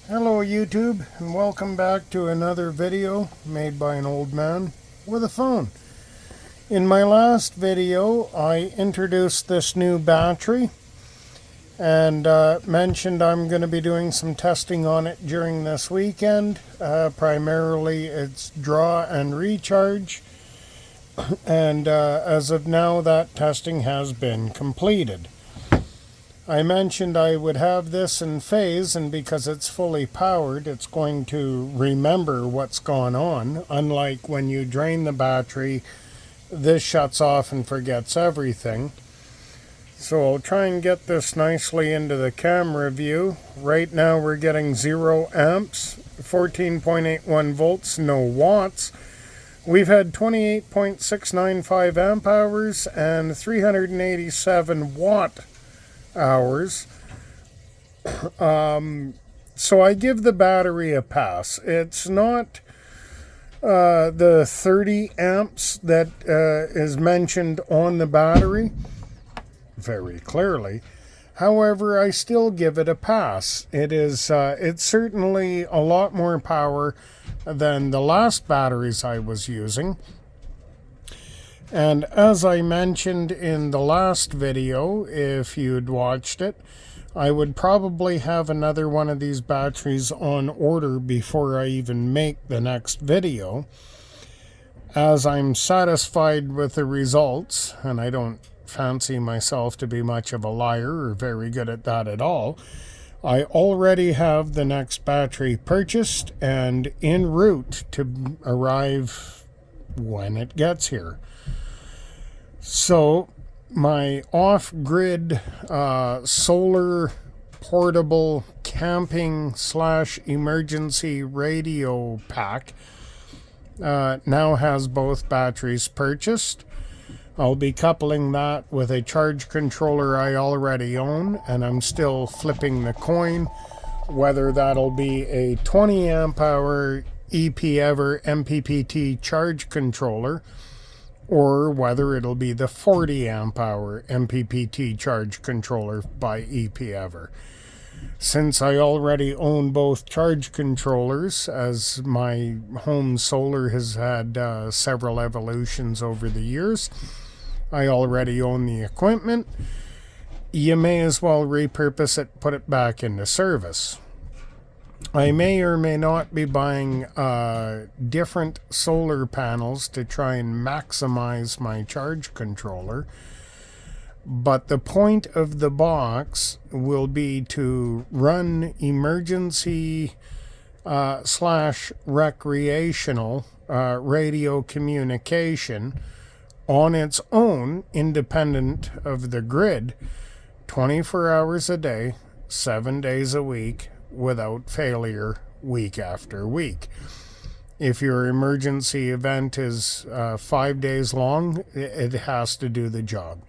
Hello YouTube, and welcome back to another video made by an old man with a phone. In my last video I introduced this new battery and mentioned I'm going to be doing some testing on it during this weekend. Primarily its draw and recharge, and as of now that testing has been completed. I mentioned I would have this in phase, and because it's fully powered, it's going to remember what's gone on. Unlike when you drain the battery, this shuts off and forgets everything. So I'll try and get this nicely into the camera view. Right now we're getting 0 amps, 14.81 volts, no watts. We've had 28.695 amp hours and 387 watt hours. So I give the battery a pass. It's not the 30 amps that is mentioned on the battery very clearly. However, I still give it a pass. It's certainly a lot more power than the last batteries I was using. And as I mentioned in the last video, if you'd watched it, I would probably have another one of these batteries on order before I even make the next video, as I'm satisfied with the results, and I don't fancy myself to be much of a liar or very good at that at all. I already have the next battery purchased and en route to arrive when it gets here. So my off-grid solar portable camping / emergency radio pack now has both batteries purchased. I'll be coupling that with a charge controller I already own, and I'm still flipping the coin whether that'll be a 20 amp hour EP-Ever MPPT charge controller, or whether it'll be the 40 amp hour MPPT charge controller by EP-Ever. Since I already own both charge controllers, as my home solar has had several evolutions over the years, I already own the equipment. You may as well repurpose it, put it back into service. I may or may not be buying different solar panels to try and maximize my charge controller, but the point of the box will be to run emergency / recreational radio communication on its own, independent of the grid, 24 hours a day, 7 days a week, without failure, week after week. If your emergency event is 5 days long, it has to do the job.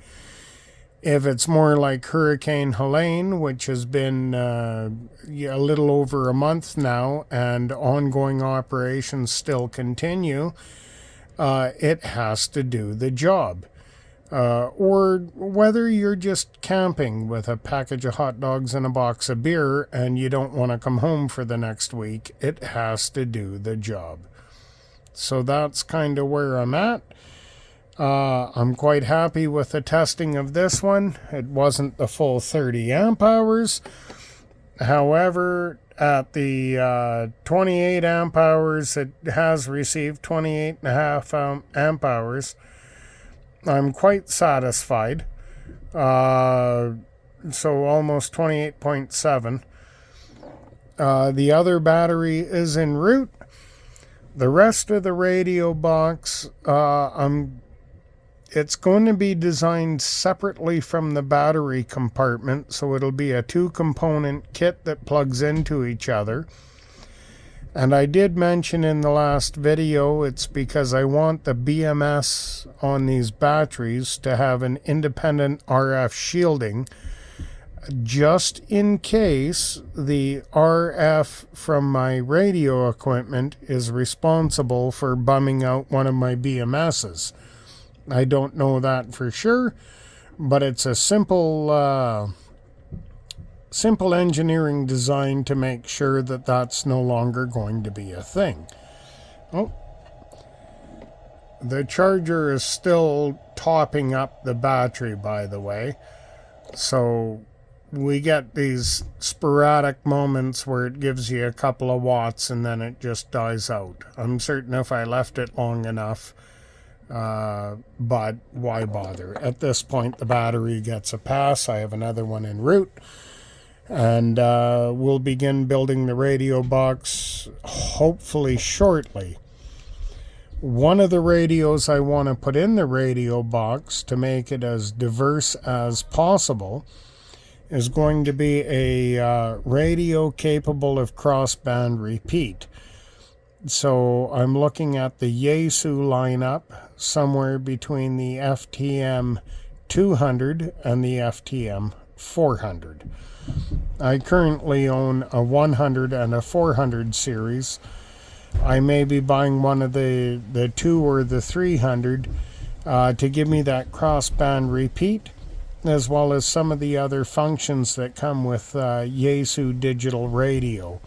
If it's more like Hurricane Helene, which has been a little over a month now and ongoing operations still continue, it has to do the job. Or whether you're just camping with a package of hot dogs and a box of beer and you don't want to come home for the next week, it has to do the job. So that's kind of where I'm at. I'm quite happy with the testing of this one. It wasn't the full 30 amp hours. However, at the 28 amp hours, it has received 28.5 amp hours. I'm quite satisfied. So almost 28.7. The other battery is en route. The rest of the radio box, it's going to be designed separately from the battery compartment, so it'll be a 2-component kit that plugs into each other. And I did mention in the last video, it's because I want the BMS on these batteries to have an independent RF shielding, just in case the RF from my radio equipment is responsible for bumming out one of my BMSs. I don't know that for sure, but it's a simple simple engineering design to make sure that that's no longer going to be a thing. Oh, the charger is still topping up the battery, by the way. So we get these sporadic moments where it gives you a couple of watts and then it just dies out. I'm certain if I left it long enough, but why bother? At this point, the battery gets a pass. I have another one en route. And we'll begin building the radio box hopefully shortly. One of the radios I want to put in the radio box to make it as diverse as possible is going to be a radio capable of crossband repeat. So I'm looking at the Yaesu lineup somewhere between the FTM 200 and the FTM 400. I currently own a 100 and a 400 series. I may be buying one of the 2 or the 300 to give me that crossband repeat, as well as some of the other functions that come with Yaesu digital radio.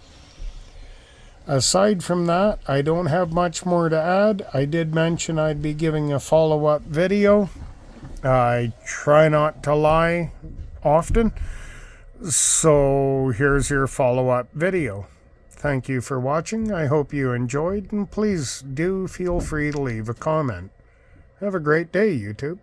Aside from that, I don't have much more to add. I did mention I'd be giving a follow-up video. I try not to lie often, so here's your follow-up video. Thank you for watching. I hope you enjoyed, and please do feel free to leave a comment. Have a great day, YouTube.